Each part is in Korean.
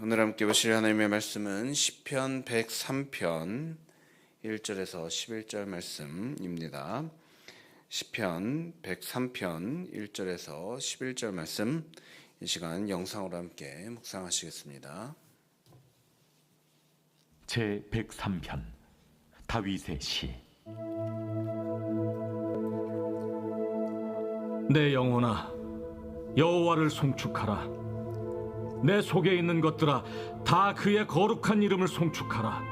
오늘 함께 보실 하나님의 말씀은 시편 103편 1절에서 11절 말씀입니다. 시편 103편 1절에서 11절 말씀, 이 시간 영상으로 함께 묵상하시겠습니다. 제 103편 다윗의 시. 내 영혼아, 여호와를 송축하라. 내 속에 있는 것들아, 다 그의 거룩한 이름을 송축하라.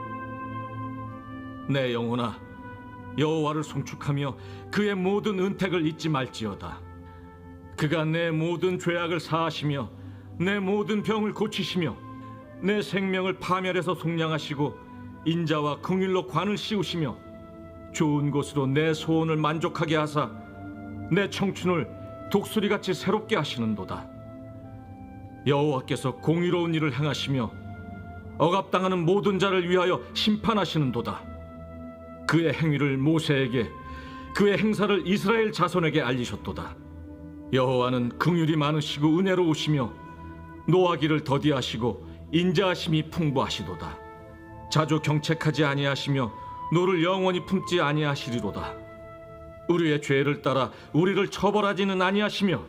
내 영혼아, 여호와를 송축하며 그의 모든 은택을 잊지 말지어다. 그가 내 모든 죄악을 사하시며 내 모든 병을 고치시며 내 생명을 파멸해서 속량하시고 인자와 긍휼로 관을 씌우시며 좋은 곳으로 내 소원을 만족하게 하사 내 청춘을 독수리같이 새롭게 하시는도다. 여호와께서 공의로운 일을 행하시며 억압당하는 모든 자를 위하여 심판하시는도다. 그의 행위를 모세에게, 그의 행사를 이스라엘 자손에게 알리셨도다. 여호와는 긍휼이 많으시고 은혜로우시며 노하기를 더디하시고 인자하심이 풍부하시도다. 자주 경책하지 아니하시며 노를 영원히 품지 아니하시리로다. 우리의 죄를 따라 우리를 처벌하지는 아니하시며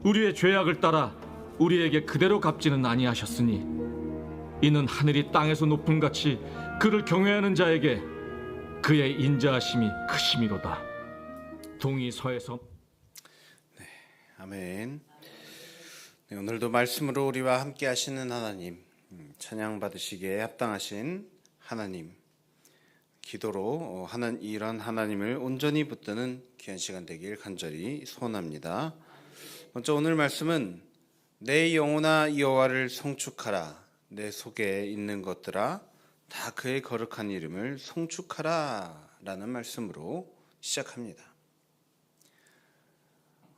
우리의 죄악을 따라 우리에게 그대로 갚지는 아니하셨으니 이는 하늘이 땅에서 높음같이 그를 경외하는 자에게 그의 인자하심이 크심이로다. 동이 서에서. 아멘. 네, 오늘도 말씀으로 우리와 함께 하시는 하나님, 찬양 받으시기에 합당하신 하나님, 기도로 이런 하나님을 온전히 붙드는 귀한 시간 되길 간절히 소원합니다. 먼저 오늘 말씀은 내 영혼아 여호와를 송축하라. 내 속에 있는 것들아 다 그의 거룩한 이름을 송축하라 라는 말씀으로 시작합니다.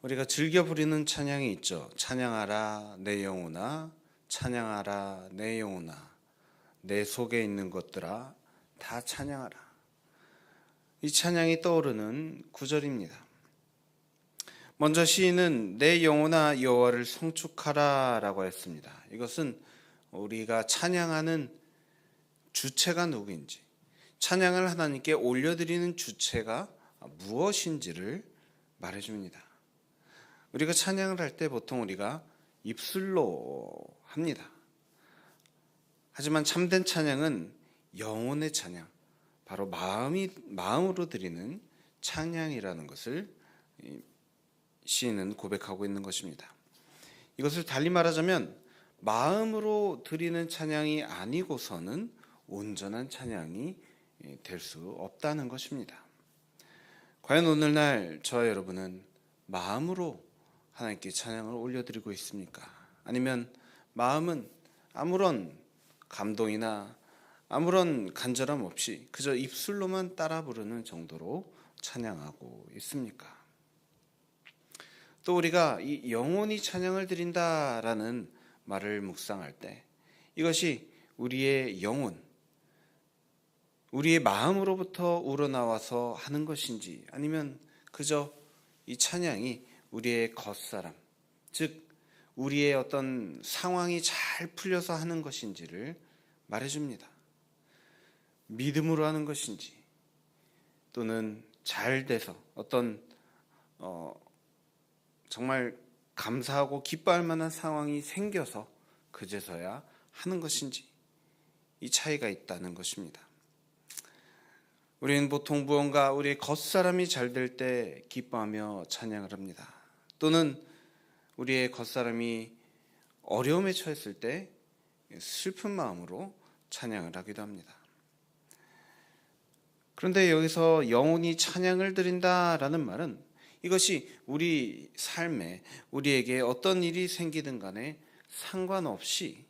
우리가 즐겨 부르는 찬양이 있죠. 찬양하라 내 영혼아, 찬양하라 내 영혼아, 내 속에 있는 것들아 다 찬양하라. 이 찬양이 떠오르는 구절입니다. 먼저 시인은 내 영혼아 여호와를 송축하라 라고 했습니다. 이것은 우리가 찬양하는 주체가 누구인지, 찬양을 하나님께 올려드리는 주체가 무엇인지를 말해줍니다. 우리가 찬양을 할 때 보통 우리가 입술로 합니다. 하지만 참된 찬양은 영혼의 찬양, 바로 마음으로 드리는 찬양이라는 것을 시인은 고백하고 있는 것입니다. 이것을 달리 말하자면 마음으로 드리는 찬양이 아니고서는 온전한 찬양이 될 수 없다는 것입니다. 과연 오늘날 저와 여러분은 마음으로 하나님께 찬양을 올려드리고 있습니까? 아니면 마음은 아무런 감동이나 아무런 간절함 없이 그저 입술로만 따라 부르는 정도로 찬양하고 있습니까? 또 우리가 이 영혼이 찬양을 드린다라는 말을 묵상할 때 이것이 우리의 영혼, 우리의 마음으로부터 우러나와서 하는 것인지, 아니면 그저 이 찬양이 우리의 겉사람, 즉 우리의 어떤 상황이 잘 풀려서 하는 것인지를 말해줍니다. 믿음으로 하는 것인지, 또는 잘 돼서 어떤 정말 감사하고 기뻐할 만한 상황이 생겨서 그제서야 하는 것인지, 이 차이가 있다는 것입니다. 우리는 보통 무언가 우리의 겉사람이 잘 될 때 기뻐하며 찬양을 합니다. 또는 우리의 겉사람이 어려움에 처했을 때 슬픈 마음으로 찬양을 하기도 합니다. 그런데 여기서 영혼이 찬양을 드린다라는 말은 이것이 우리 삶에 우리에게 어떤 일이 생기든 간에 상관없이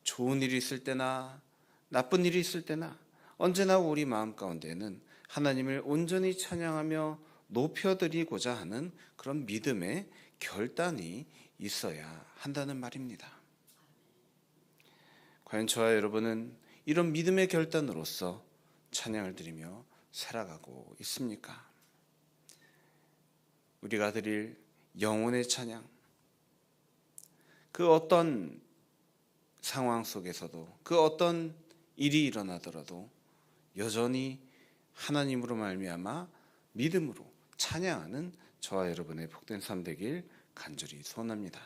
좋은 일이 있을 때나 나쁜 일이 있을 때나 언제나 우리 마음 가운데에는 하나님을 온전히 찬양하며 높여드리고자 하는 그런 믿음의 결단이 있어야 한다는 말입니다. 과연 저와 여러분은 이런 믿음의 결단으로서 찬양을 드리며 살아가고 있습니까? 우리가 드릴 영혼의 찬양, 그 어떤 상황 속에서도 그 어떤 일이 일어나더라도 여전히 하나님으로 말미암아 믿음으로 찬양하는 저와 여러분의 복된 삶 되길 간절히 소원합니다.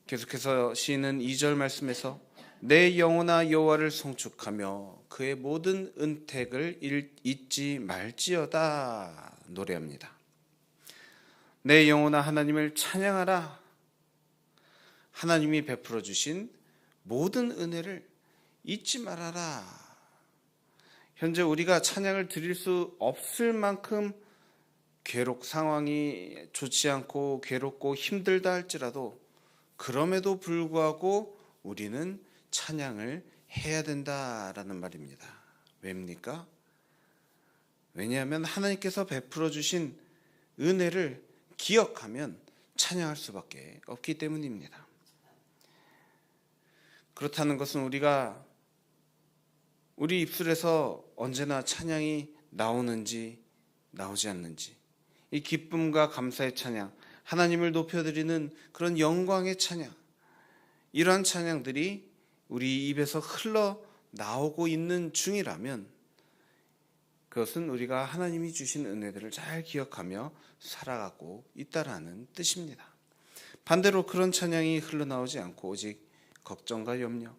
계속해서 시인은 2절 말씀에서 내 영혼아 여호와를 송축하며 그의 모든 은택을 잊지 말지어다 노래합니다. 내 영혼아 하나님을 찬양하라. 하나님이 베풀어 주신 모든 은혜를 잊지 말아라. 현재 우리가 찬양을 드릴 수 없을 만큼 상황이 좋지 않고 괴롭고 힘들다 할지라도 그럼에도 불구하고 우리는 찬양을 해야 된다라는 말입니다. 왜입니까? 왜냐하면 하나님께서 베풀어 주신 은혜를 기억하면 찬양할 수밖에 없기 때문입니다. 그렇다는 것은 우리가 우리 입술에서 언제나 찬양이 나오는지 나오지 않는지, 이 기쁨과 감사의 찬양, 하나님을 높여드리는 그런 영광의 찬양, 이러한 찬양들이 우리 입에서 흘러나오고 있는 중이라면 그것은 우리가 하나님이 주신 은혜들을 잘 기억하며 살아가고 있다라는 뜻입니다. 반대로 그런 찬양이 흘러나오지 않고 오직 걱정과 염려,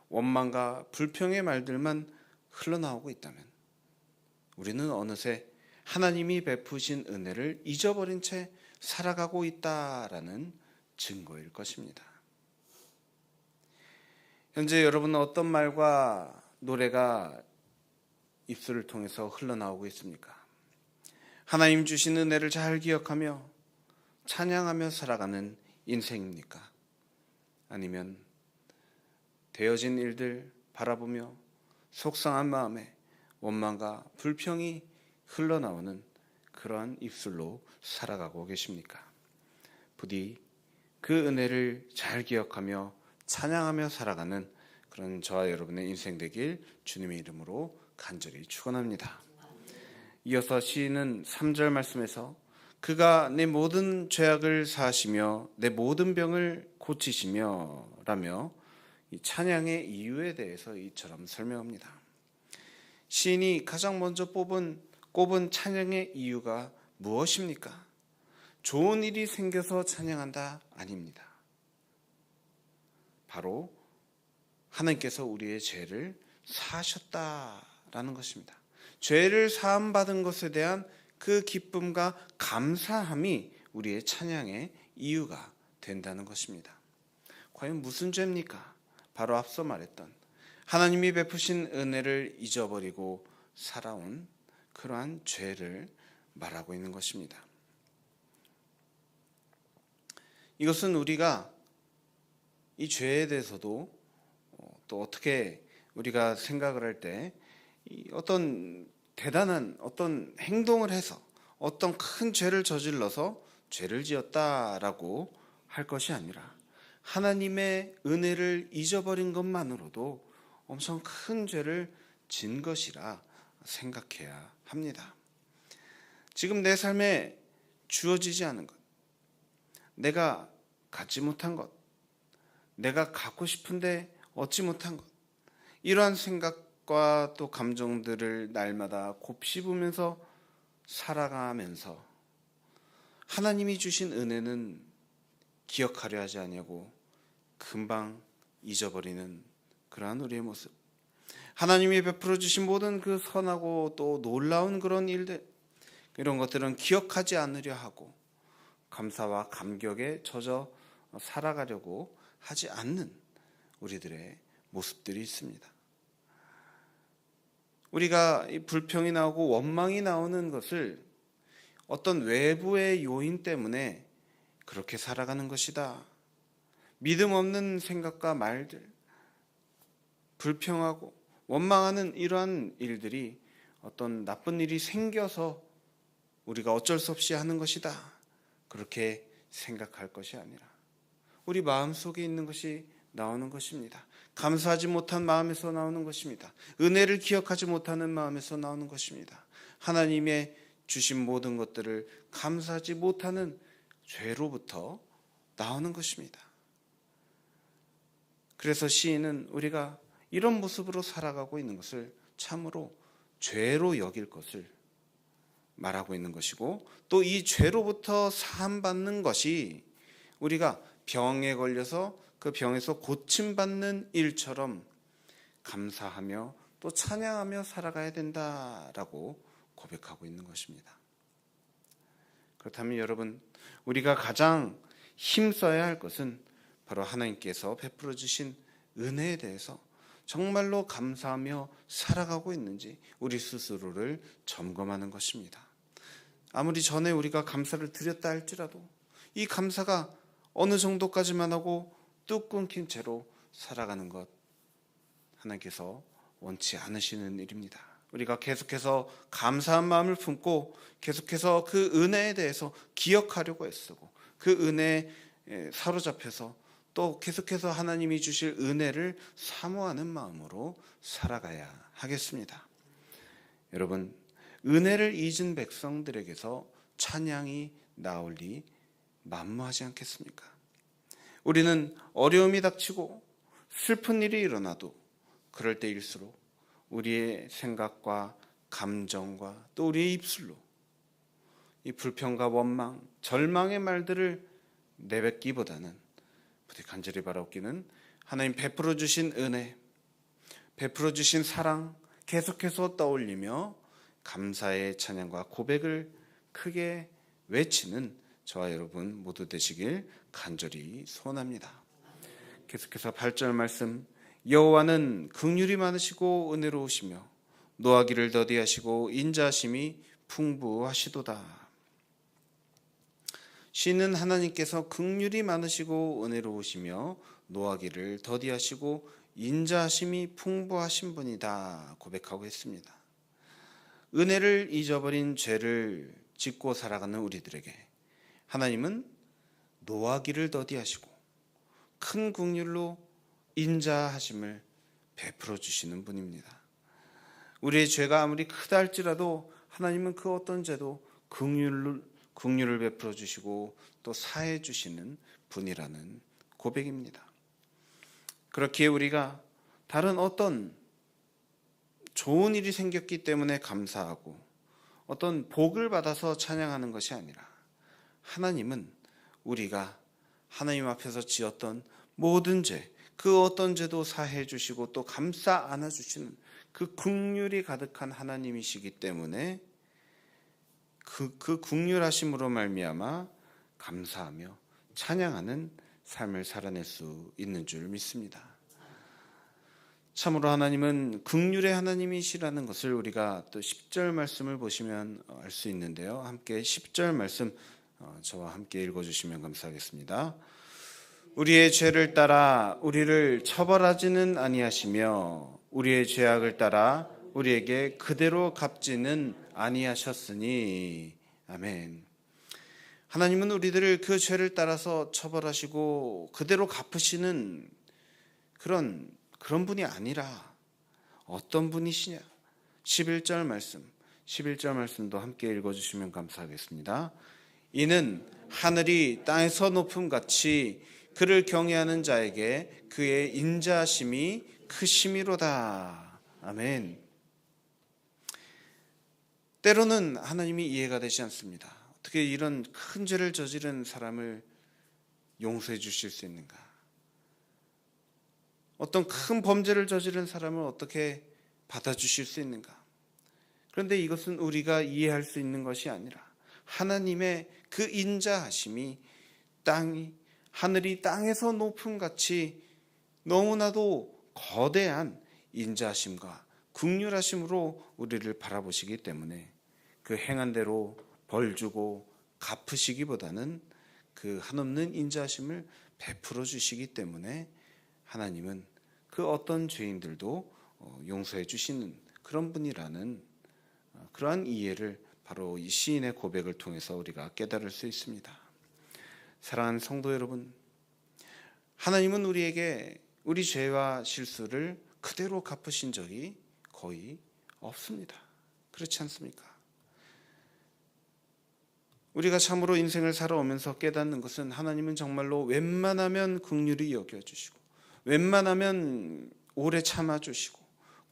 원망과 불평의 말들만 흘러나오고 있다면 우리는 어느새 하나님이 베푸신 은혜를 잊어버린 채 살아가고 있다라는 증거일 것입니다. 현재 여러분은 어떤 말과 노래가 입술을 통해서 흘러나오고 있습니까? 하나님 주신 은혜를 잘 기억하며 찬양하며 살아가는 인생입니까? 아니면 되어진 일들 바라보며 속상한 마음에 원망과 불평이 흘러나오는 그러한 입술로 살아가고 계십니까? 부디 그 은혜를 잘 기억하며 찬양하며 살아가는 그런 저와 여러분의 인생 되길 주님의 이름으로 간절히 축원합니다. 이어서 시인은 3절 말씀에서 그가 내 모든 죄악을 사하시며 내 모든 병을 고치시며 라며 이 찬양의 이유에 대해서 이처럼 설명합니다. 시인이 가장 먼저 꼽은 찬양의 이유가 무엇입니까? 좋은 일이 생겨서 찬양한다? 아닙니다. 바로 하나님께서 우리의 죄를 사하셨다라는 것입니다. 죄를 사함받은 것에 대한 그 기쁨과 감사함이 우리의 찬양의 이유가 된다는 것입니다. 과연 무슨 죄입니까? 바로 앞서 말했던 하나님이 베푸신 은혜를 잊어버리고 살아온 그러한 죄를 말하고 있는 것입니다. 이것은 우리가 이 죄에 대해서도 또 어떻게 우리가 생각을 할 때 어떤 대단한 어떤 행동을 해서 어떤 큰 죄를 저질러서 죄를 지었다라고 할 것이 아니라 하나님의 은혜를 잊어버린 것만으로도 엄청 큰 죄를 진 것이라 생각해야 합니다. 지금 내 삶에 주어지지 않은 것, 내가 갖지 못한 것, 내가 갖고 싶은데 얻지 못한 것, 이러한 생각과 또 감정들을 날마다 곱씹으면서 살아가면서 하나님이 주신 은혜는 기억하려 하지 아니하고 금방 잊어버리는 그러한 우리의 모습, 하나님이 베풀어 주신 모든 그 선하고 또 놀라운 그런 일들, 이런 것들은 기억하지 않으려 하고 감사와 감격에 젖어 살아가려고 하지 않는 우리들의 모습들이 있습니다. 우리가 이 불평이 나오고 원망이 나오는 것을 어떤 외부의 요인 때문에 그렇게 살아가는 것이다. 믿음 없는 생각과 말들, 불평하고 원망하는 이러한 일들이 어떤 나쁜 일이 생겨서 우리가 어쩔 수 없이 하는 것이다. 그렇게 생각할 것이 아니라 우리 마음속에 있는 것이 나오는 것입니다. 감사하지 못한 마음에서 나오는 것입니다. 은혜를 기억하지 못하는 마음에서 나오는 것입니다. 하나님의 주신 모든 것들을 감사하지 못하는 죄로부터 나오는 것입니다. 그래서 시인은 우리가 이런 모습으로 살아가고 있는 것을 참으로 죄로 여길 것을 말하고 있는 것이고, 또 이 죄로부터 사함받는 것이 우리가 병에 걸려서 그 병에서 고침받는 일처럼 감사하며 또 찬양하며 살아가야 된다라고 고백하고 있는 것입니다. 그렇다면 여러분, 우리가 가장 힘써야 할 것은 바로 하나님께서 베풀어 주신 은혜에 대해서 정말로 감사하며 살아가고 있는지 우리 스스로를 점검하는 것입니다. 아무리 전에 우리가 감사를 드렸다 할지라도 이 감사가 어느 정도까지만 하고 뚝 끊긴 채로 살아가는 것, 하나님께서 원치 않으시는 일입니다. 우리가 계속해서 감사한 마음을 품고 계속해서 그 은혜에 대해서 기억하려고 애쓰고 그 은혜에 사로잡혀서 또 계속해서 하나님이 주실 은혜를 사모하는 마음으로 살아가야 하겠습니다. 여러분, 은혜를 잊은 백성들에게서 찬양이 나올 리 만무하지 않겠습니까? 우리는 어려움이 닥치고 슬픈 일이 일어나도 그럴 때일수록 우리의 생각과 감정과 또 우리의 입술로 이 불평과 원망, 절망의 말들을 내뱉기보다는 부디 간절히 바라옵기는 하나님 베풀어 주신 은혜, 베풀어 주신 사랑 계속해서 떠올리며 감사의 찬양과 고백을 크게 외치는 저와 여러분 모두 되시길 간절히 소원합니다. 계속해서 8절 말씀, 여호와는 긍휼이 많으시고 은혜로우시며 노하기를 더디하시고 인자하심이 풍부하시도다. 시인은 하나님께서 긍휼이 많으시고 은혜로우시며 노하기를 더디하시고 인자하심이 풍부하신 분이다 고백하고 있습니다. 은혜를 잊어버린 죄를 짓고 살아가는 우리들에게 하나님은 노하기를 더디하시고 큰 긍휼로 인자하심을 베풀어 주시는 분입니다. 우리의 죄가 아무리 크다 할지라도 하나님은 그 어떤 죄도 긍휼을 베풀어 주시고 또 사해 주시는 분이라는 고백입니다. 그렇기에 우리가 다른 어떤 좋은 일이 생겼기 때문에 감사하고 어떤 복을 받아서 찬양하는 것이 아니라 하나님은 우리가 하나님 앞에서 지었던 모든 죄, 그 어떤 죄도 사해 주시고 또 감싸 안아 주시는 그 긍휼이 가득한 하나님이시기 때문에 그 긍휼하심으로 말미암아 감사하며 찬양하는 삶을 살아낼 수 있는 줄 믿습니다. 참으로 하나님은 긍휼의 하나님이시라는 것을 우리가 또 10절 말씀을 보시면 알 수 있는데요. 함께 10절 말씀 저와 함께 읽어주시면 감사하겠습니다. 우리의 죄를 따라 우리를 처벌하지는 아니하시며 우리의 죄악을 따라 우리에게 그대로 갚지는 아니하셨으니. 아멘. 하나님은 우리들을 그 죄를 따라서 처벌하시고 그대로 갚으시는 그런 분이 아니라 어떤 분이시냐? 11절 말씀도 함께 읽어주시면 감사하겠습니다. 이는 하늘이 땅에서 높음같이 그를 경외하는 자에게 그의 인자하심이 크심이로다. 아멘. 때로는 하나님이 이해가 되지 않습니다. 어떻게 이런 큰 죄를 저지른 사람을 용서해 주실 수 있는가? 어떤 큰 범죄를 저지른 사람을 어떻게 받아주실 수 있는가? 그런데 이것은 우리가 이해할 수 있는 것이 아니라 하나님의 그 인자하심이 하늘이 땅에서 높음같이 너무나도 거대한 인자하심과 긍휼하심으로 우리를 바라보시기 때문에 그 행한 대로 벌 주고 갚으시기보다는 그 한없는 인자하심을 베풀어 주시기 때문에 하나님은 그 어떤 죄인들도 용서해 주시는 그런 분이라는 그러한 이해를 바로 이 시인의 고백을 통해서 우리가 깨달을 수 있습니다. 사랑하는 성도 여러분, 하나님은 우리에게 우리 죄와 실수를 그대로 갚으신 적이 거의 없습니다. 그렇지 않습니까? 우리가 참으로 인생을 살아오면서 깨닫는 것은 하나님은 정말로 웬만하면 긍휼히 여겨주시고 웬만하면 오래 참아주시고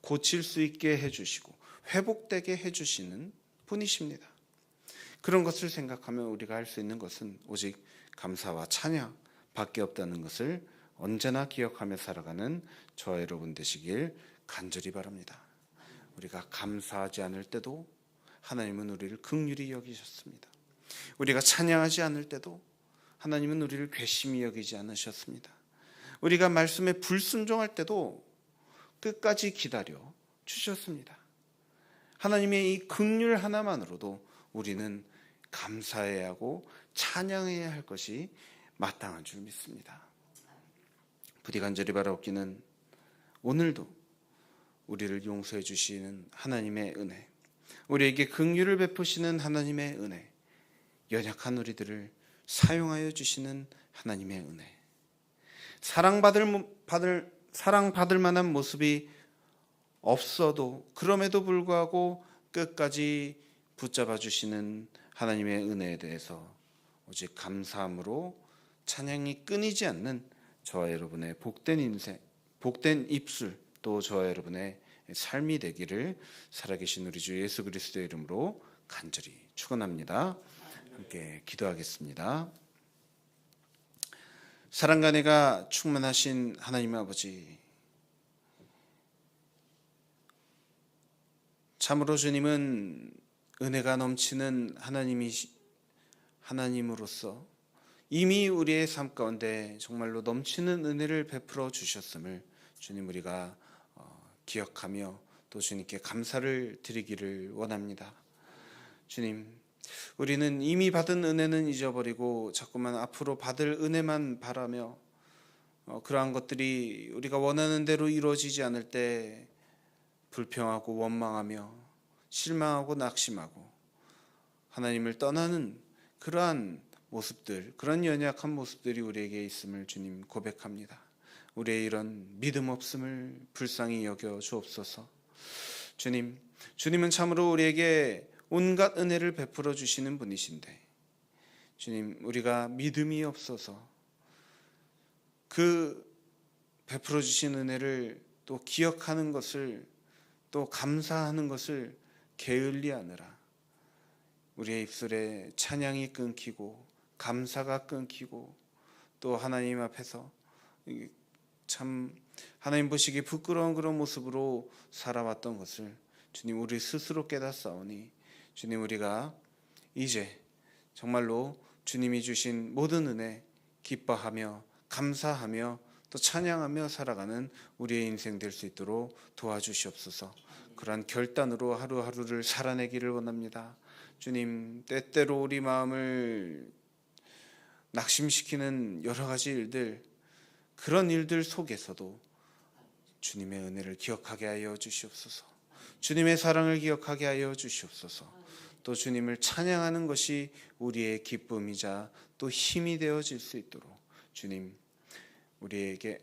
고칠 수 있게 해주시고 회복되게 해주시는 분이십니다. 그런 것을 생각하면 우리가 할 수 있는 것은 오직 감사와 찬양 밖에 없다는 것을 언제나 기억하며 살아가는 저와 여러분 되시길 간절히 바랍니다. 우리가 감사하지 않을 때도 하나님은 우리를 긍휼히 여기셨습니다. 우리가 찬양하지 않을 때도 하나님은 우리를 괘씸히 여기지 않으셨습니다. 우리가 말씀에 불순종할 때도 끝까지 기다려 주셨습니다. 하나님의 이 긍휼 하나만으로도 우리는 감사해야 하고 찬양해야 할 것이 마땅한 줄 믿습니다. 부디 간절히 바라옵기는 오늘도 우리를 용서해 주시는 하나님의 은혜, 우리에게 긍휼을 베푸시는 하나님의 은혜, 연약한 우리들을 사용하여 주시는 하나님의 은혜, 사랑받을 만한 모습이 없어도 그럼에도 불구하고 끝까지 붙잡아 주시는 하나님의 은혜에 대해서 오직 감사함으로 찬양이 끊이지 않는 저와 여러분의 복된 인생, 복된 입술, 또 저와 여러분의 삶이 되기를 살아계신 우리 주 예수 그리스도의 이름으로 간절히 축원합니다. 함께 기도하겠습니다. 사랑과 은혜가 충만하신 하나님 아버지, 참으로 주님은 은혜가 넘치는 하나님으로서 이미 우리의 삶 가운데 정말로 넘치는 은혜를 베풀어 주셨음을 주님 우리가 기억하며 또 주님께 감사를 드리기를 원합니다. 주님, 우리는 이미 받은 은혜는 잊어버리고 자꾸만 앞으로 받을 은혜만 바라며 그러한 것들이 우리가 원하는 대로 이루어지지 않을 때 불평하고 원망하며 실망하고 낙심하고 하나님을 떠나는 그러한 모습들, 그런 연약한 모습들이 우리에게 있음을 주님 고백합니다. 우리의 이런 믿음 없음을 불쌍히 여겨 주옵소서. 주님은 참으로 우리에게 온갖 은혜를 베풀어 주시는 분이신데 주님, 우리가 믿음이 없어서 그 베풀어 주신 은혜를 또 기억하는 것을, 또 감사하는 것을 게을리하느라 우리의 입술에 찬양이 끊기고 감사가 끊기고 또 하나님 앞에서 참 하나님 보시기에 부끄러운 그런 모습으로 살아왔던 것을 주님 우리 스스로 깨닫사오니 주님, 우리가 이제 정말로 주님이 주신 모든 은혜 기뻐하며 감사하며 또 찬양하며 살아가는 우리의 인생 될 수 있도록 도와주시옵소서. 그러한 결단으로 하루하루를 살아내기를 원합니다. 주님, 때때로 우리 마음을 낙심시키는 여러 가지 일들, 그런 일들 속에서도 주님의 은혜를 기억하게 하여 주시옵소서. 주님의 사랑을 기억하게 하여 주시옵소서. 또 주님을 찬양하는 것이 우리의 기쁨이자 또 힘이 되어질 수 있도록 주님, 우리에게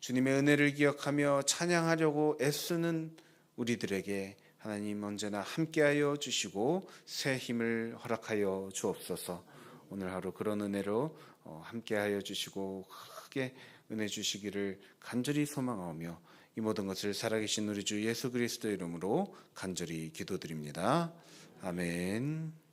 주님의 은혜를 기억하며 찬양하려고 애쓰는 우리들에게 하나님 언제나 함께하여 주시고 새 힘을 허락하여 주옵소서. 오늘 하루 그런 은혜로 함께하여 주시고 크게 은혜 주시기를 간절히 소망하며 이 모든 것을 살아계신 우리 주 예수 그리스도의 이름으로 간절히 기도드립니다. 아멘.